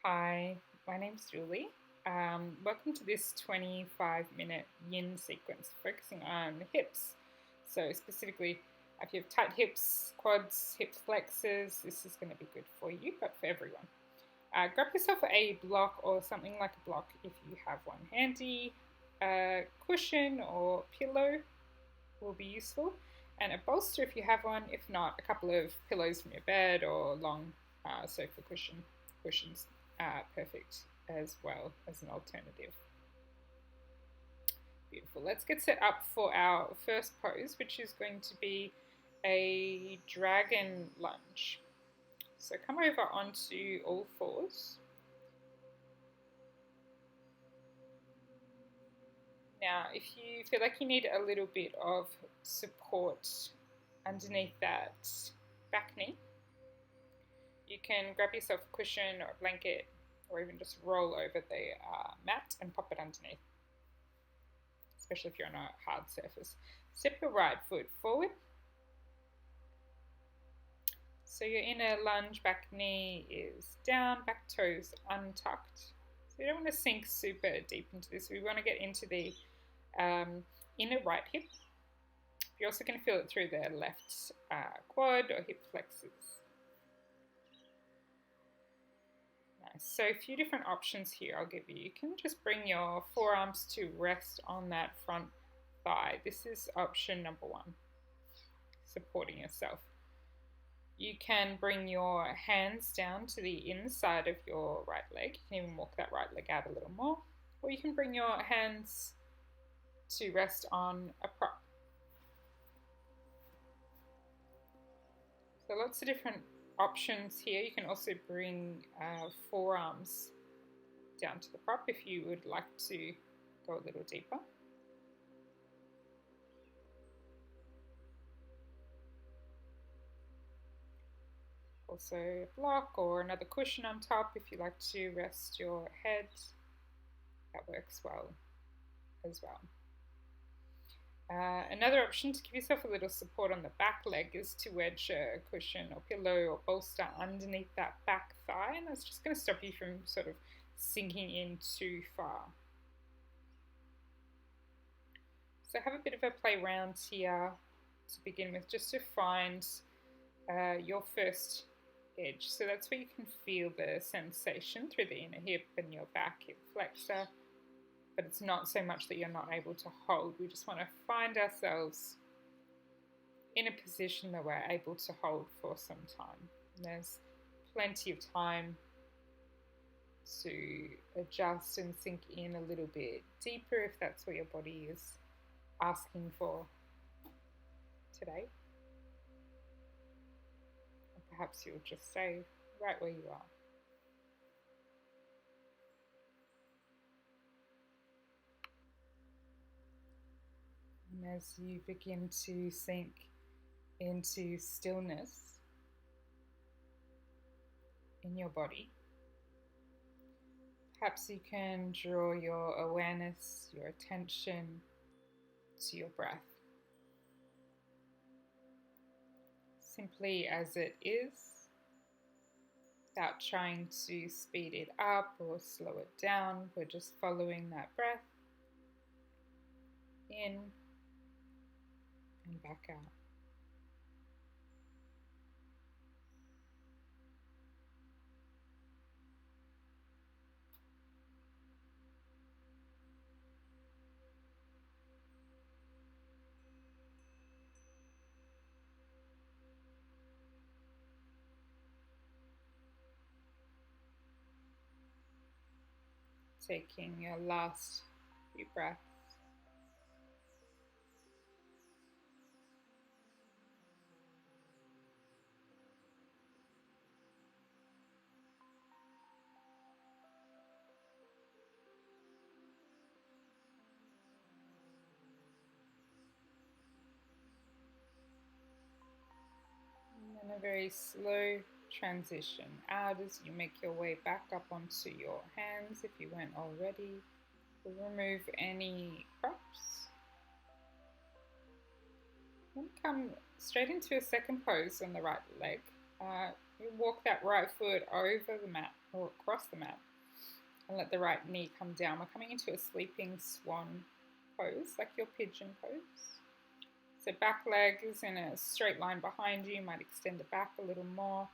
Hi, my name's Julie. Welcome to this 25-minute yin sequence focusing on hips. So, specifically, if you have tight hips, quads, hip flexors, this is going to be good for you, but for everyone. Grab yourself a block or something like a block if you have one handy. A cushion or pillow will be useful, and a bolster if you have one. If not, a couple of pillows from your bed or long sofa cushions perfect as well as an alternative. Beautiful. Let's get set up for our first pose, which is going to be a dragon lunge. So come over onto all fours. Now, if you feel like you need a little bit of support underneath that back knee, you can grab yourself a cushion or a blanket or even just roll over the mat and pop it underneath, especially if you're on a hard surface. Step your right foot forward. So your inner lunge, back knee is down, back toes untucked. So you don't want to sink super deep into this. We want to get into the inner right hip. You're also going to feel it through the left quad or hip flexors. Nice. So a few different options here I'll give you. You can just bring your forearms to rest on that front thigh. This is option number one, supporting yourself. You can bring your hands down to the inside of your right leg. You can even walk that right leg out a little more. Or you can bring your hands to rest on a prop. So lots of different options here. You can also bring forearms down to the prop if you would like to go a little deeper. Also a block or another cushion on top if you like to rest your head. That works well as well. Another option to give yourself a little support on the back leg is to wedge a cushion or pillow or bolster underneath that back thigh, and that's just going to stop you from sort of sinking in too far. So have a bit of a play around here to begin with, just to find your first edge. So that's where you can feel the sensation through the inner hip and your back hip flexor. But it's not so much that you're not able to hold. We just want to find ourselves in a position that we're able to hold for some time. And there's plenty of time to adjust and sink in a little bit deeper if that's what your body is asking for today. Or perhaps you'll just stay right where you are. And as you begin to sink into stillness in your body, perhaps you can draw your awareness, your attention to your breath. Simply as it is, without trying to speed it up or slow it down. We're just following that breath in and back out. Taking your last few breaths. And then a very slow transition out as you make your way back up onto your hands if you weren't already. We'll remove any props. Then come straight into a second pose on the right leg. You walk that right foot over the mat or across the mat and let the right knee come down. We're coming into a sleeping swan pose, like your pigeon pose. So back leg is in a straight line behind you. You might extend it back a little more.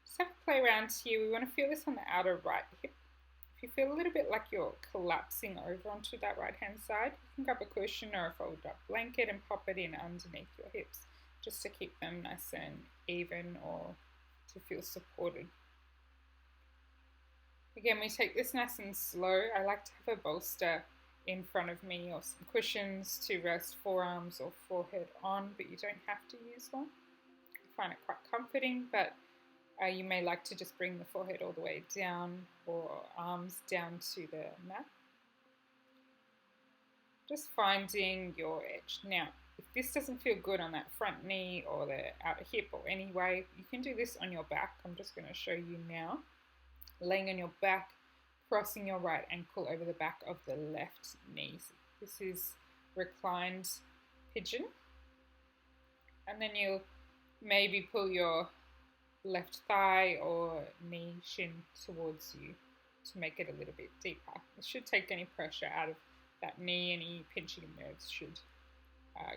Just have to play around here. We want to feel this on the outer right hip. If you feel a little bit like you're collapsing over onto that right hand side, you can grab a cushion or a folded up blanket and pop it in underneath your hips, just to keep them nice and even or to feel supported. Again, we take this nice and slow. I like to have a bolster in front of me or some cushions to rest forearms or forehead on, but you don't have to use one. I find it quite comforting, but you may like to just bring the forehead all the way down or arms down to the mat. Just finding your edge. Now, if this doesn't feel good on that front knee or the outer hip or any way, you can do this on your back. I'm just going to show you now. Laying on your back, crossing your right ankle over the back of the left knee. So this is reclined pigeon. And then you'll maybe pull your left thigh or knee shin towards you to make it a little bit deeper. It should take any pressure out of that knee. Any pinching nerves should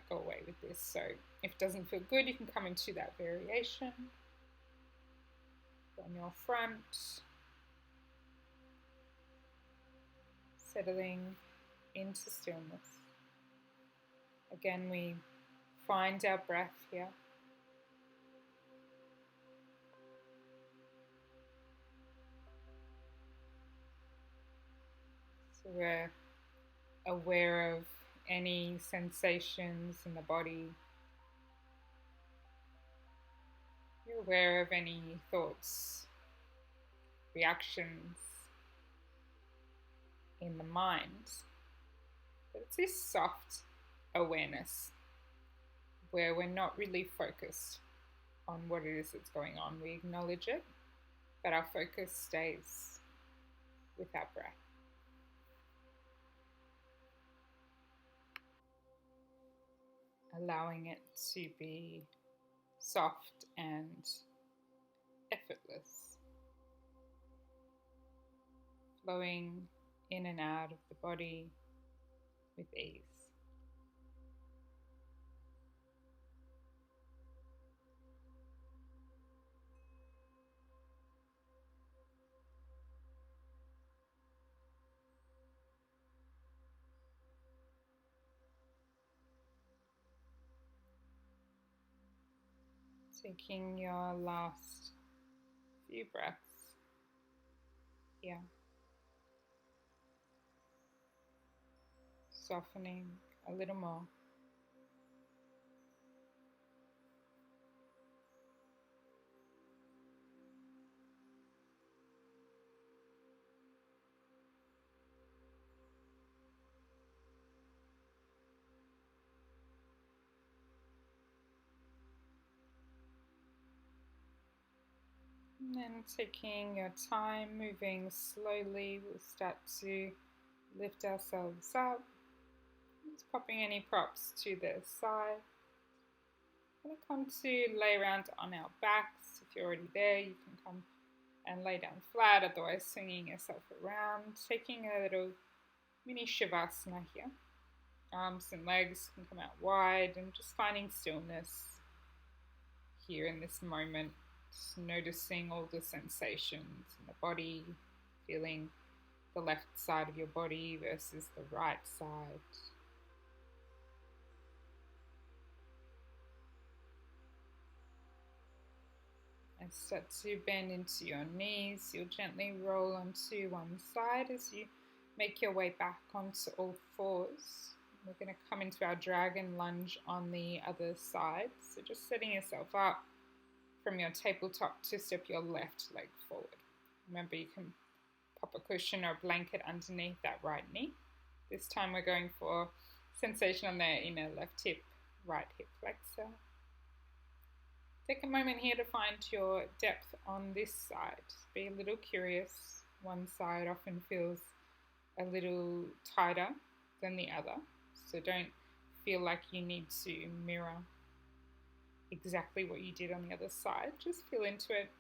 go away with this. So if it doesn't feel good, you can come into that variation on your front, settling into stillness. Again, we find our breath here. So we're aware of any sensations in the body. You're aware of any thoughts, reactions in the mind. But it's this soft awareness where we're not really focused on what it is that's going on. We acknowledge it, but our focus stays with our breath. Allowing it to be soft and effortless, flowing in and out of the body with ease. Taking your last few breaths here, softening a little more. And then taking your time, moving slowly, we'll start to lift ourselves up. Just popping any props to the side. We're going to come to lay around on our backs. If you're already there, you can come and lay down flat, otherwise swinging yourself around. Taking a little mini shavasana here. Arms and legs can come out wide and just finding stillness here in this moment. Just noticing all the sensations in the body, feeling the left side of your body versus the right side. And start to bend into your knees. You'll gently roll onto one side as you make your way back onto all fours. We're going to come into our dragon lunge on the other side. So just setting yourself up from your tabletop to step your left leg forward. Remember, you can pop a cushion or a blanket underneath that right knee. This time we're going for sensation on the inner left hip, right hip flexor. Take a moment here to find your depth on this side. Be a little curious. One side often feels a little tighter than the other, so don't feel like you need to mirror exactly what you did on the other side. Just feel into it,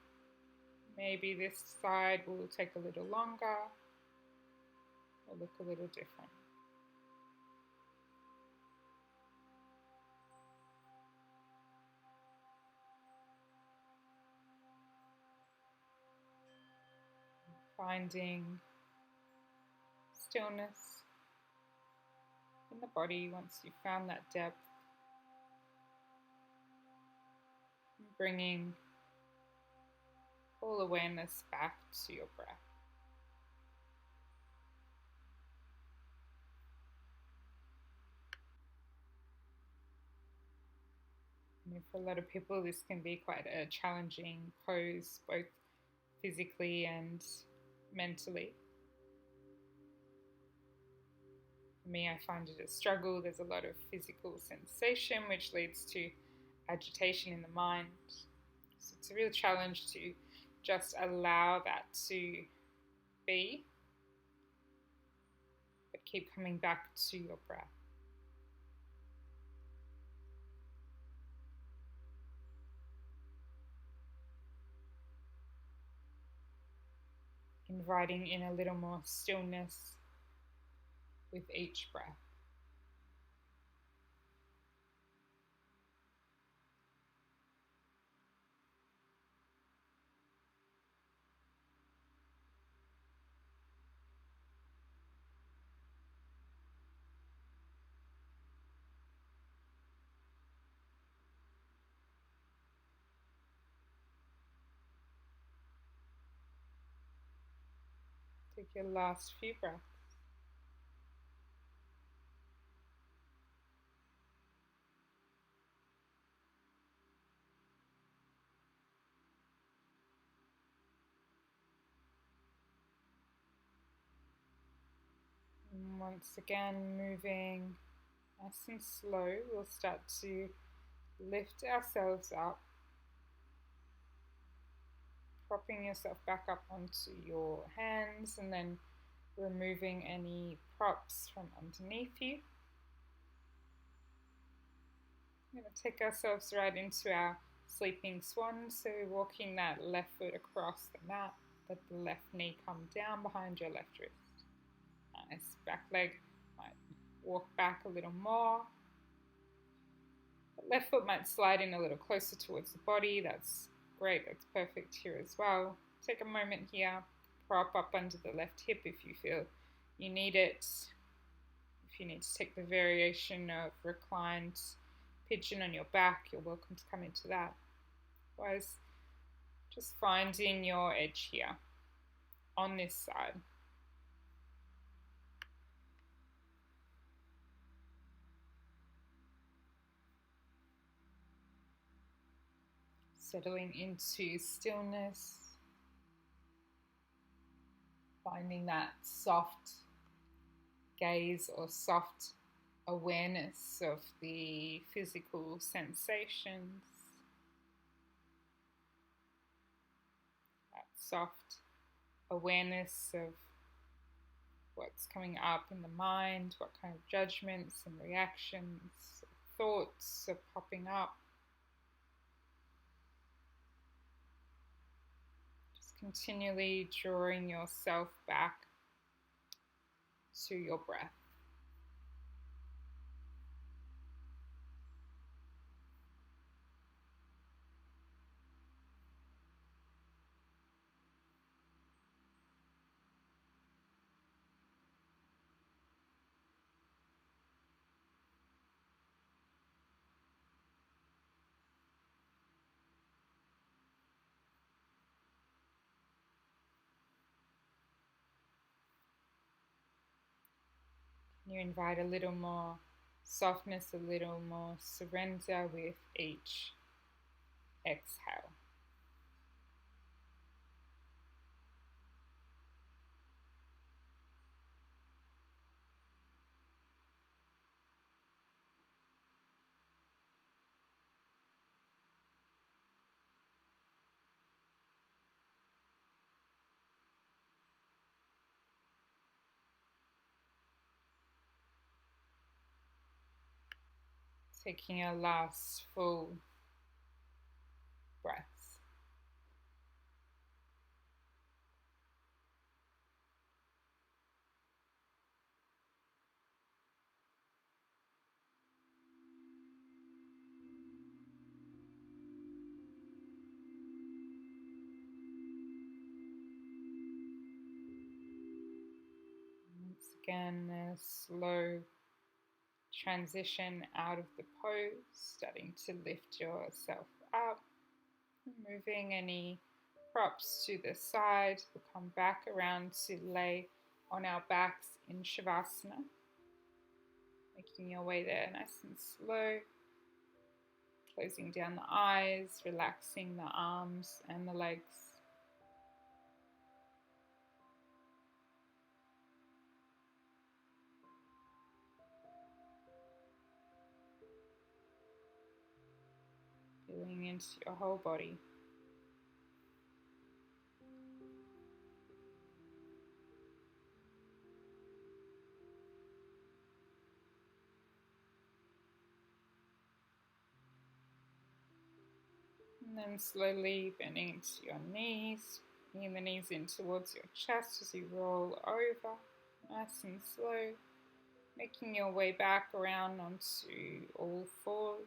Maybe this side will take a little longer or look a little different. Finding stillness in the body once you've found that depth. Bringing all awareness back to your breath. For a lot of people, this can be quite a challenging pose, both physically and mentally. For me, I find it a struggle. There's a lot of physical sensation, which leads to agitation in the mind. So it's a real challenge to just allow that to be, but keep coming back to your breath. Inviting in a little more stillness with each breath. Take your last few breaths. And once again, moving nice and slow, we'll start to lift ourselves up, propping yourself back up onto your hands and then removing any props from underneath you. We're going to take ourselves right into our sleeping swan, so walking that left foot across the mat, let the left knee come down behind your left wrist. Nice, back leg might walk back a little more. The left foot might slide in a little closer towards the body. That's great, that's perfect here as well. Take a moment here, prop up under the left hip if you feel you need it. If you need to take the variation of reclined pigeon on your back, you're welcome to come into that. Otherwise, just finding your edge here on this side. Settling into stillness, finding that soft gaze or soft awareness of the physical sensations, that soft awareness of what's coming up in the mind, what kind of judgments and reactions, thoughts are popping up. Just continually drawing yourself back to your breath. You invite a little more softness, a little more surrender with each exhale. Taking a last full breath. Once again, a slow transition out of the pose, starting to lift yourself up, moving any props to the side. We'll come back around to lay on our backs in Shavasana, making your way there nice and slow, closing down the eyes, relaxing the arms and the legs. Feeling into your whole body. And then slowly bending into your knees, bringing the knees in towards your chest as you roll over, nice and slow, making your way back around onto all fours.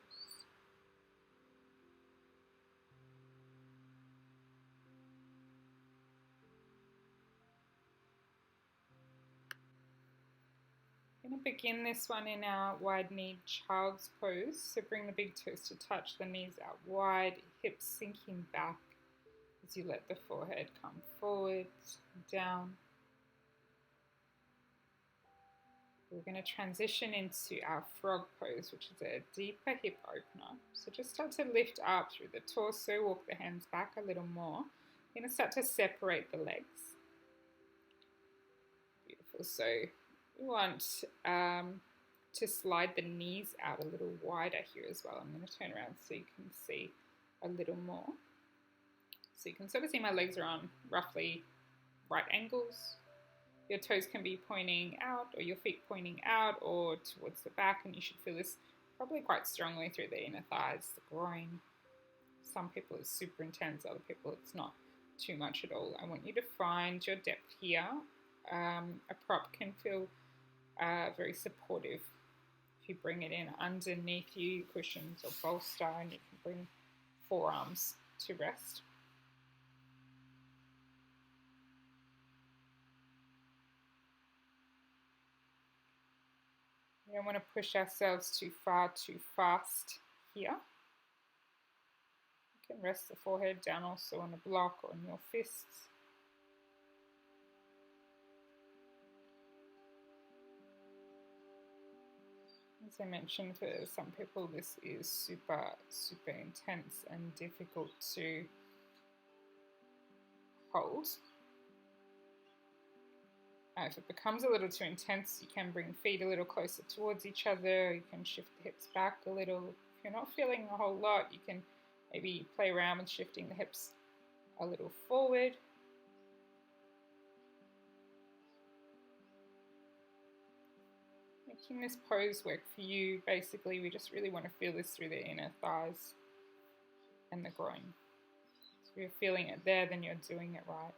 We're going to begin this one in our wide-kneed child's pose. So bring the big toes to touch, the knees out wide, hips sinking back as you let the forehead come forward, down. We're going to transition into our frog pose, which is a deeper hip opener. So just start to lift up through the torso, walk the hands back a little more. You're going to start to separate the legs. Beautiful. So we want to slide the knees out a little wider here as well. I'm going to turn around so you can see a little more. So you can sort of see my legs are on roughly right angles. Your toes can be pointing out, or your feet pointing out or towards the back, and you should feel this probably quite strongly through the inner thighs, the groin. Some people it's super intense, other people it's not too much at all. I want you to find your depth here. A prop can feel very supportive if you bring it in underneath you, cushions or bolster, and you can bring forearms to rest. We don't want to push ourselves too far, too fast here. You can rest the forehead down also on a block or on your fists. As I mentioned, for some people this is super, super intense and difficult to hold. If it becomes a little too intense, you can bring feet a little closer towards each other. You can shift the hips back a little. If you're not feeling a whole lot, you can maybe play around with shifting the hips a little forward. Making this pose work for you, basically we just really want to feel this through the inner thighs and the groin. So if you're feeling it there, then you're doing it right.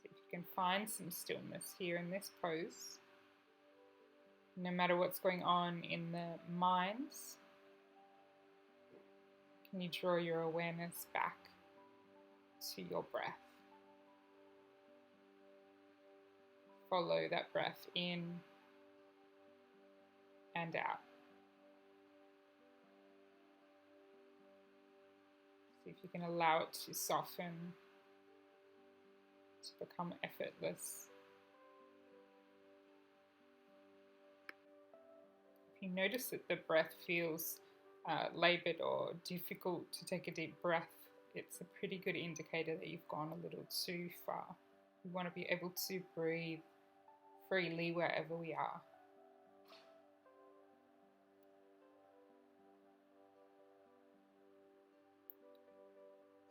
See if you can find some stillness here in this pose. No matter what's going on in the minds, can you draw your awareness back to your breath? Follow that breath in and out. See if you can allow it to soften, to become effortless. If you notice that the breath feels laboured or difficult to take a deep breath, it's a pretty good indicator that you've gone a little too far. We want to be able to breathe freely wherever we are.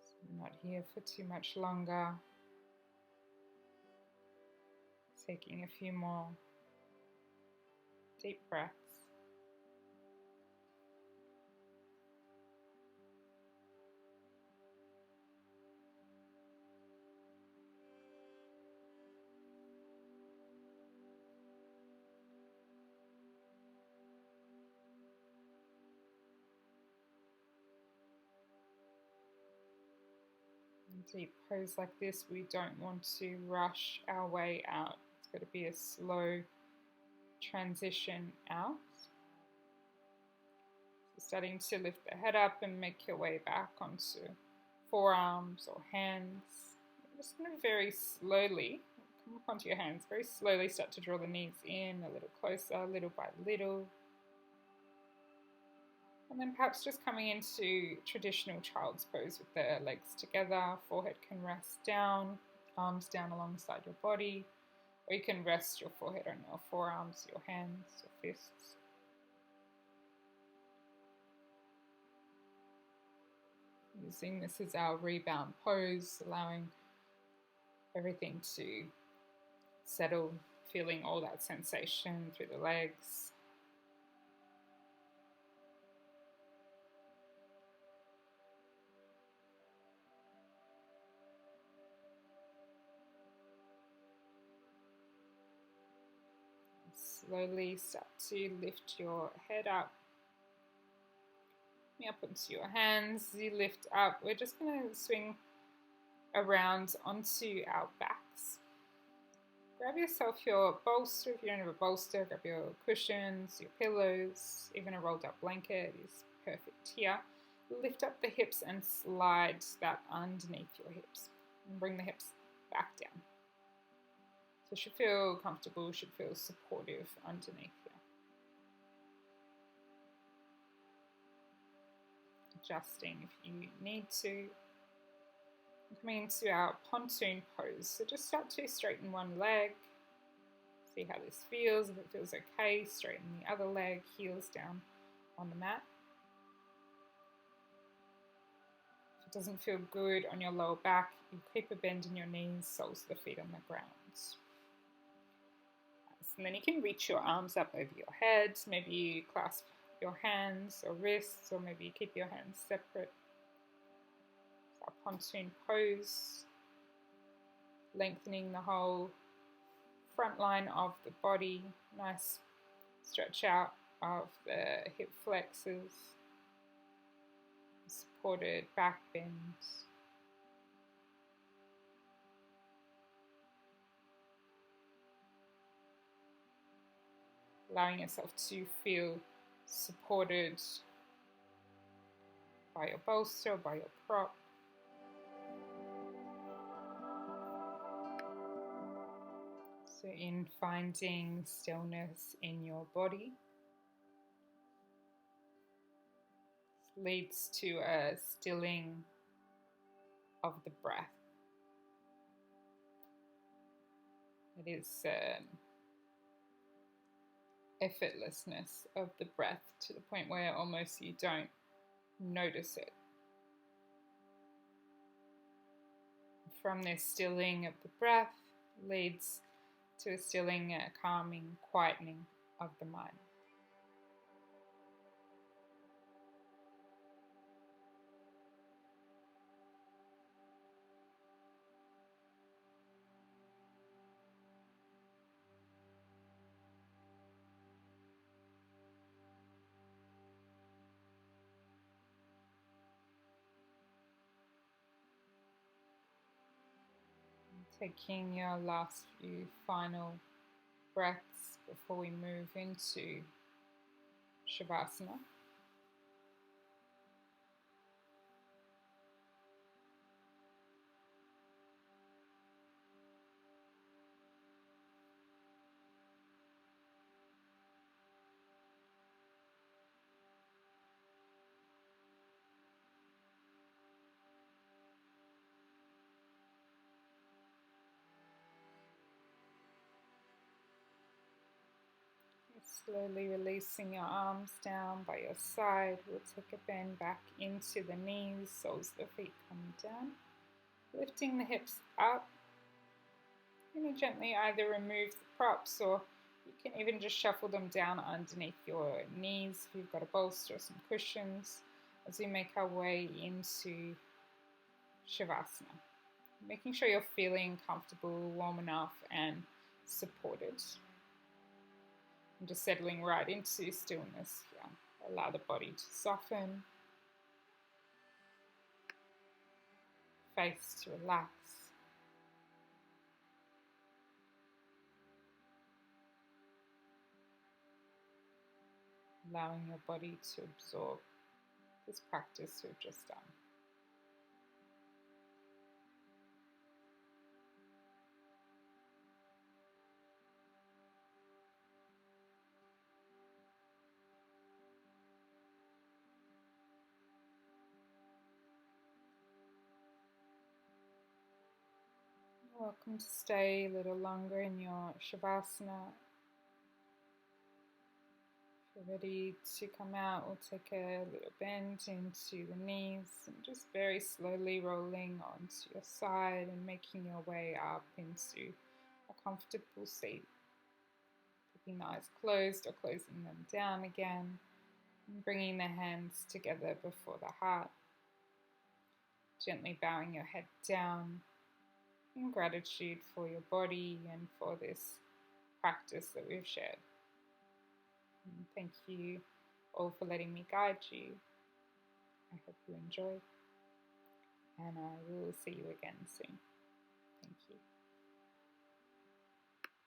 So I'm not here for too much longer. Taking a few more deep breaths. Deep pose like this, we don't want to rush our way out. It's got to be a slow transition out. So starting to lift the head up and make your way back onto forearms or hands. Just going to very slowly come up onto your hands, very slowly start to draw the knees in a little closer, little by little. And then perhaps just coming into traditional child's pose with the legs together, forehead can rest down, arms down alongside your body, or you can rest your forehead on your forearms, your hands, your fists. Using this as our rebound pose, allowing everything to settle, feeling all that sensation through the legs. Slowly start to lift your head up. Up onto your hands, you lift up. We're just going to swing around onto our backs. Grab yourself your bolster. If you don't have a bolster, grab your cushions, your pillows, even a rolled up blanket is perfect here. Lift up the hips and slide that underneath your hips. And bring the hips back down. So it should feel comfortable, should feel supportive underneath here. Adjusting if you need to. Coming into our pontoon pose. So just start to straighten one leg. See how this feels. If it feels okay, straighten the other leg, heels down on the mat. If it doesn't feel good on your lower back, you keep a bend in your knees, soles of the feet on the ground. And then you can reach your arms up over your head. Maybe you clasp your hands or wrists, or maybe you keep your hands separate. It's our pontoon pose, lengthening the whole front line of the body. Nice stretch out of the hip flexors, supported back bends. Allowing yourself to feel supported by your bolster, by your prop. So in finding stillness in your body, this leads to a stilling of the breath. It is effortlessness of the breath to the point where almost you don't notice it. From this stilling of the breath leads to a stilling, calming, quietening of the mind. Taking your last few final breaths before we move into Shavasana. Slowly releasing your arms down by your side. We'll take a bend back into the knees, soles of the feet come down. Lifting the hips up. You're going to gently either remove the props, or you can even just shuffle them down underneath your knees if you've got a bolster or some cushions, as we make our way into Shavasana. Making sure you're feeling comfortable, warm enough and supported. And just settling right into stillness here. Allow the body to soften. face to relax. Allowing your body to absorb this practice we've just done. You're welcome to stay a little longer in your Shavasana. If you're ready to come out, we'll take a little bend into the knees and just very slowly rolling onto your side and making your way up into a comfortable seat. Keeping the eyes closed or closing them down again, and bringing the hands together before the heart. Gently bowing your head down in gratitude for your body and for this practice that we've shared. And thank you all for letting me guide you. I hope you enjoyed, and I will see you again soon.